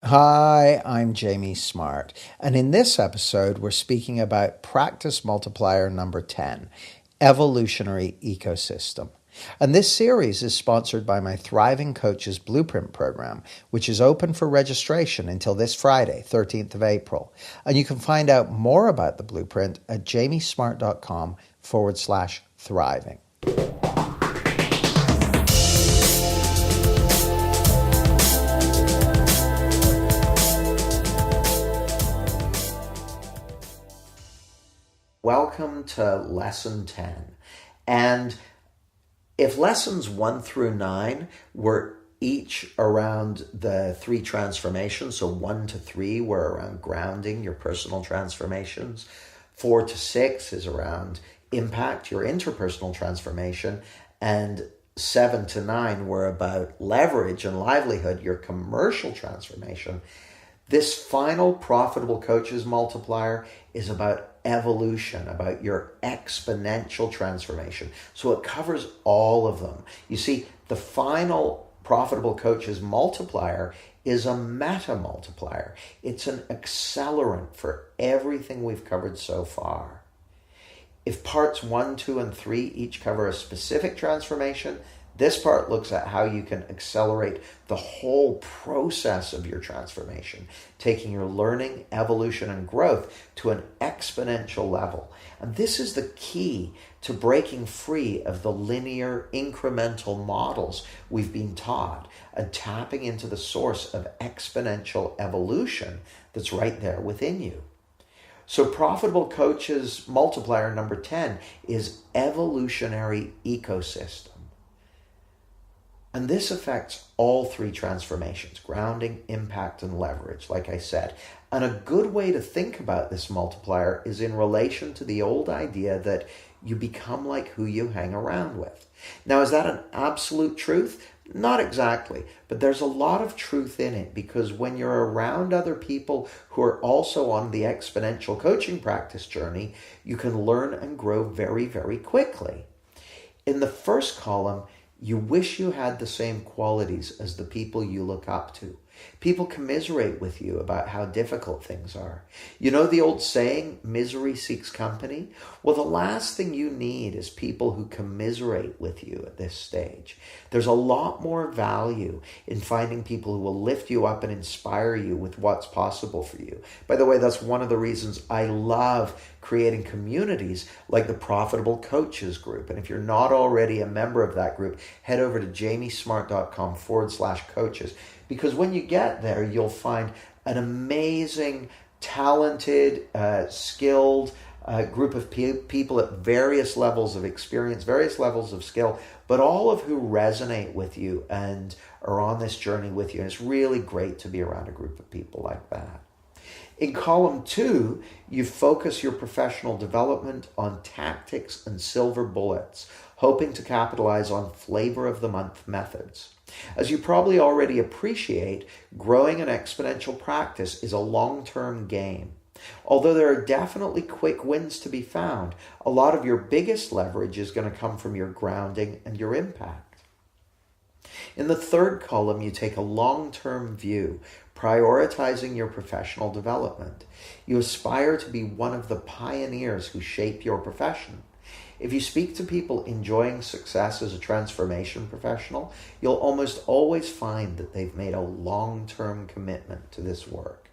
Hi, I'm Jamie Smart, and in this episode, we're speaking about practice multiplier number 10, Evolutionary Ecosystem. And this series is sponsored by my Thriving Coaches Blueprint program, which is open for registration until this Friday, 13th of April. And you can find out more about the blueprint at jamiesmart.com/thriving. Welcome to Lesson 10. And if lessons 1 through 9 were each around the 3 transformations, so 1 to 3 were around grounding, your personal transformations, 4 to 6 is around impact, your interpersonal transformation, and 7 to 9 were about leverage and livelihood, your commercial transformation. This final Profitable Coaches Multiplier is about evolution, about your exponential transformation. So it covers all of them. You see, the final Profitable Coaches Multiplier is a meta multiplier. It's an accelerant for everything we've covered so far. If parts 1, 2, and 3 each cover a specific transformation, this part looks at how you can accelerate the whole process of your transformation, taking your learning, evolution, and growth to an exponential level. And this is the key to breaking free of the linear, incremental models we've been taught and tapping into the source of exponential evolution that's right there within you. So Profitable Coaches Multiplier number 10 is Evolutionary Ecosystem. And this affects all 3 transformations, grounding, impact, and leverage, like I said. And a good way to think about this multiplier is in relation to the old idea that you become like who you hang around with. Now, is that an absolute truth? Not exactly, but there's a lot of truth in it, because when you're around other people who are also on the exponential coaching practice journey, you can learn and grow very, very quickly. In the first column, you wish you had the same qualities as the people you look up to. People commiserate with you about how difficult things are. You know the old saying, misery seeks company? Well, the last thing you need is people who commiserate with you at this stage. There's a lot more value in finding people who will lift you up and inspire you with what's possible for you. By the way, that's one of the reasons I love creating communities like the Profitable Coaches group. And if you're not already a member of that group, head over to jamiesmart.com/coaches. Because when you get there, you'll find an amazing, talented, skilled group of people at various levels of experience, various levels of skill, but all of who resonate with you and are on this journey with you. And it's really great to be around a group of people like that. In column 2, you focus your professional development on tactics and silver bullets, hoping to capitalize on flavor of the month methods. As you probably already appreciate, growing an exponential practice is a long-term game. Although there are definitely quick wins to be found, a lot of your biggest leverage is going to come from your grounding and your impact. In the third column, you take a long-term view, prioritizing your professional development. You aspire to be one of the pioneers who shape your profession. If you speak to people enjoying success as a transformation professional, you'll almost always find that they've made a long-term commitment to this work.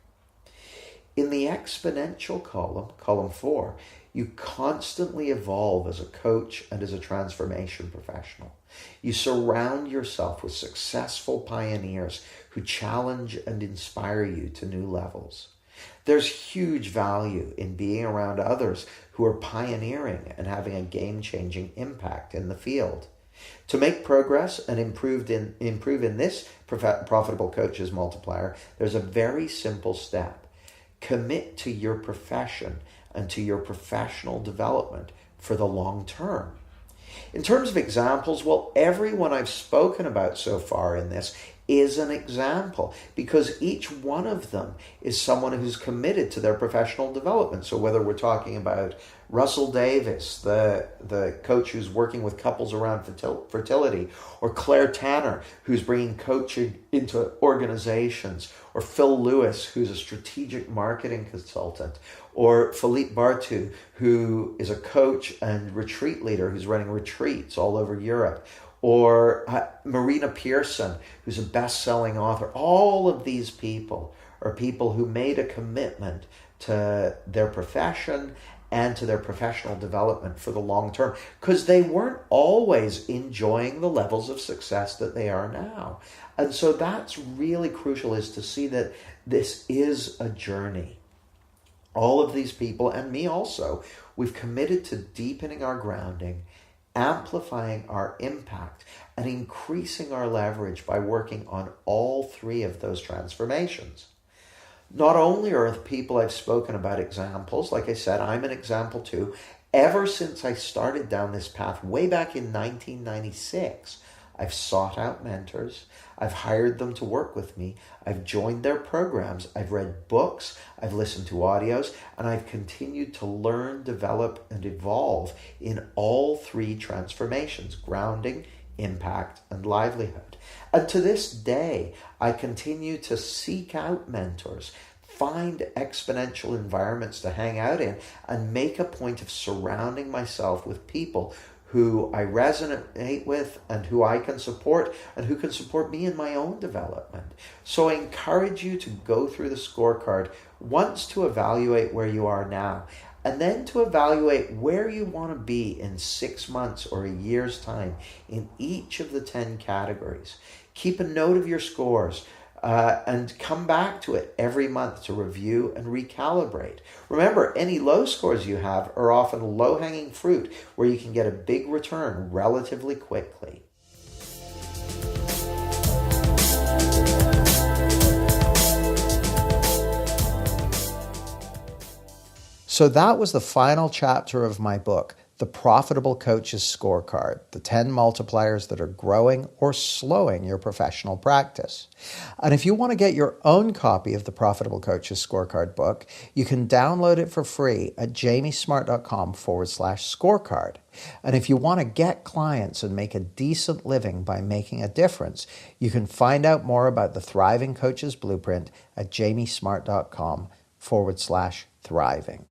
In the exponential column, column 4, you constantly evolve as a coach and as a transformation professional. You surround yourself with successful pioneers who challenge and inspire you to new levels. There's huge value in being around others who are pioneering and having a game-changing impact in the field. To make progress and improve in this Profitable Coaches Multiplier, there's a very simple step. Commit to your profession and to your professional development for the long term. In terms of examples, well, everyone I've spoken about so far in this is an example, because each one of them is someone who's committed to their professional development. So whether we're talking about Russell Davis, the coach who's working with couples around fertility, or Claire Tanner, who's bringing coaching into organizations, or Phil Lewis, who's a strategic marketing consultant, or Philippe Bartu, who is a coach and retreat leader who's running retreats all over Europe, or Marina Pearson, who's a best-selling author. All of these people are people who made a commitment to their profession and to their professional development for the long term, because they weren't always enjoying the levels of success that they are now. And so that's really crucial, is to see that this is a journey. All of these people, and me also, we've committed to deepening our grounding, amplifying our impact, and increasing our leverage by working on all three of those transformations. Not only are the people I've spoken about examples, like I said, I'm an example too. Ever since I started down this path way back in 1996, I've sought out mentors, I've hired them to work with me, I've joined their programs, I've read books, I've listened to audios, and I've continued to learn, develop, and evolve in all three transformations: grounding, impact, and livelihood. And to this day, I continue to seek out mentors, find exponential environments to hang out in, and make a point of surrounding myself with people who I resonate with and who I can support and who can support me in my own development. So I encourage you to go through the scorecard once to evaluate where you are now, and then to evaluate where you want to be in 6 months or a year's time in each of the 10 categories. Keep a note of your scores and come back to it every month to review and recalibrate. Remember, any low scores you have are often low-hanging fruit where you can get a big return relatively quickly. So that was the final chapter of my book, The Profitable Coaches Scorecard, the 10 multipliers that are growing or slowing your professional practice. And if you want to get your own copy of the Profitable Coaches Scorecard book, you can download it for free at jamiesmart.com/scorecard. And if you want to get clients and make a decent living by making a difference, you can find out more about the Thriving Coaches Blueprint at jamiesmart.com/thriving.